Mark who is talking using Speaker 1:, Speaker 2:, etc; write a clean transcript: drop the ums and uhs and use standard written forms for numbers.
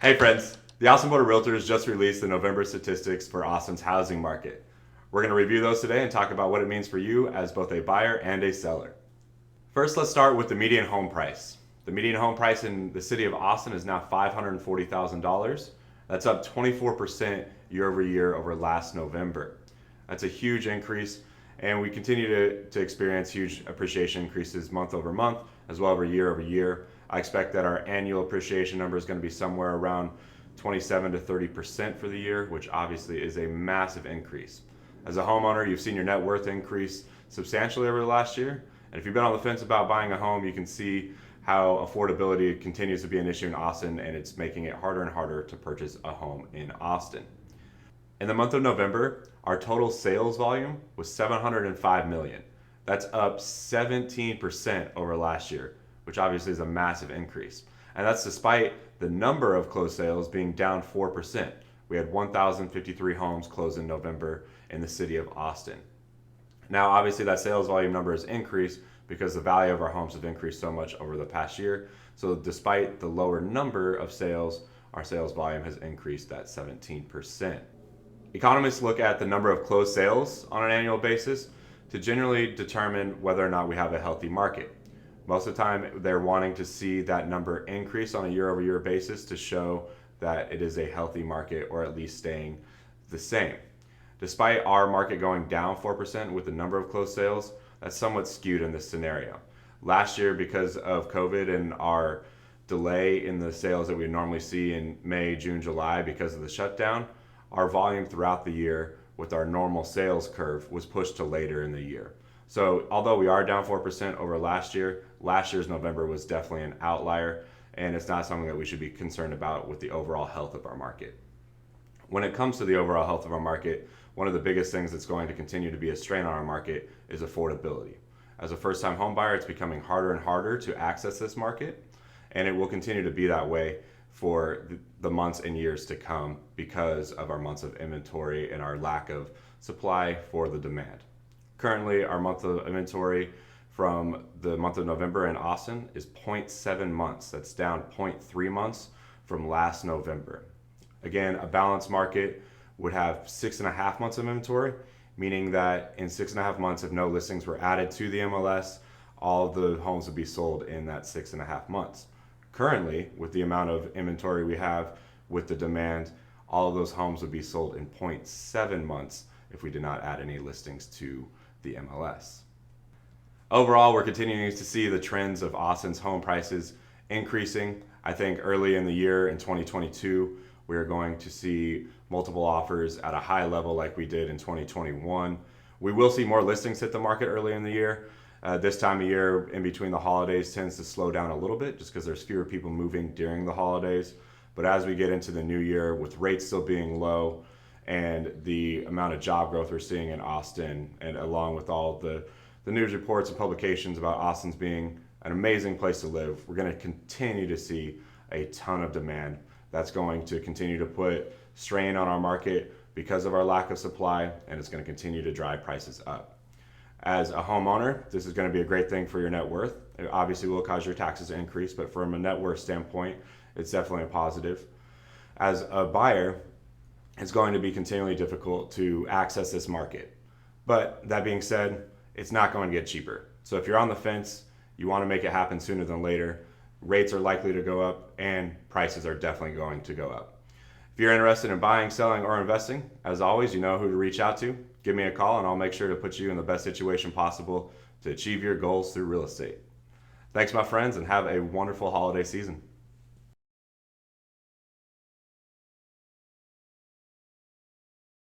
Speaker 1: Hey friends, the Austin Board of Realtors just released the November statistics for Austin's housing market. We're going to review those today and talk about what it means for you as both a buyer and a seller. First, let's start with the median home price. The median home price in the city of Austin is now $540,000. That's up 24% year over year over last November. That's a huge increase, and we continue to experience huge appreciation increases month over month as well as year over year. I expect that our annual appreciation number is going to be somewhere around 27 to 30% for the year, which obviously is a massive increase. As a homeowner, you've seen your net worth increase substantially over the last year. And if you've been on the fence about buying a home, you can see how affordability continues to be an issue in Austin, and it's making it harder and harder to purchase a home in Austin. In the month of November, our total sales volume was 705 million. That's up 17% over last year, which obviously is a massive increase. And that's despite the number of closed sales being down 4%. We had 1,053 homes closed in November in the city of Austin. Now, obviously, that sales volume number has increased because the value of our homes have increased so much over the past year. So despite the lower number of sales, our sales volume has increased at 17%. Economists look at the number of closed sales on an annual basis to generally determine whether or not we have a healthy market. Most of the time, they're wanting to see that number increase on a year over year basis to show that it is a healthy market, or at least staying the same. Despite our market going down 4% with the number of closed sales, that's somewhat skewed in this scenario. Last year, because of COVID and our delay in the sales that we normally see in May, June, July because of the shutdown, our volume throughout the year with our normal sales curve was pushed to later in the year. So although we are down 4% over last year's November was definitely an outlier, and it's not something that we should be concerned about with the overall health of our market. When it comes to the overall health of our market, one of the biggest things that's going to continue to be a strain on our market is affordability. As a first-time home buyer, it's becoming harder and harder to access this market, and it will continue to be that way for the months and years to come because of our months of inventory and our lack of supply for the demand. Currently, our month of inventory from the month of November in Austin is 0.7 months. That's down 0.3 months from last November. Again, a balanced market would have 6.5 months of inventory, meaning that in 6.5 months, if no listings were added to the MLS, all of the homes would be sold in that 6.5 months. Currently, with the amount of inventory we have with the demand, all of those homes would be sold in 0.7 months if we did not add any listings to the MLS. Overall, we're continuing to see the trends of Austin's home prices increasing. I think early in the year in 2022, we are going to see multiple offers at a high level like we did in 2021. We will see more listings hit the market early in the year. This time of year, in between the holidays, tends to slow down a little bit just because there's fewer people moving during the holidays. But as we get into the new year, with rates still being low and the amount of job growth we're seeing in Austin, and along with all the news reports and publications about Austin's being an amazing place to live, we're going to continue to see a ton of demand. That's going to continue to put strain on our market because of our lack of supply, and it's going to continue to drive prices up. As a homeowner, this is going to be a great thing for your net worth. It obviously will cause your taxes to increase, but from a net worth standpoint, it's definitely a positive. As a buyer, it's going to be continually difficult to access this market. But that being said, it's not going to get cheaper. So if you're on the fence, you want to make it happen sooner than later, rates are likely to go up and prices are definitely going to go up. If you're interested in buying, selling, or investing, as always, you know who to reach out to. Give me a call and I'll make sure to put you in the best situation possible to achieve your goals through real estate. Thanks, my friends, and have a wonderful holiday season.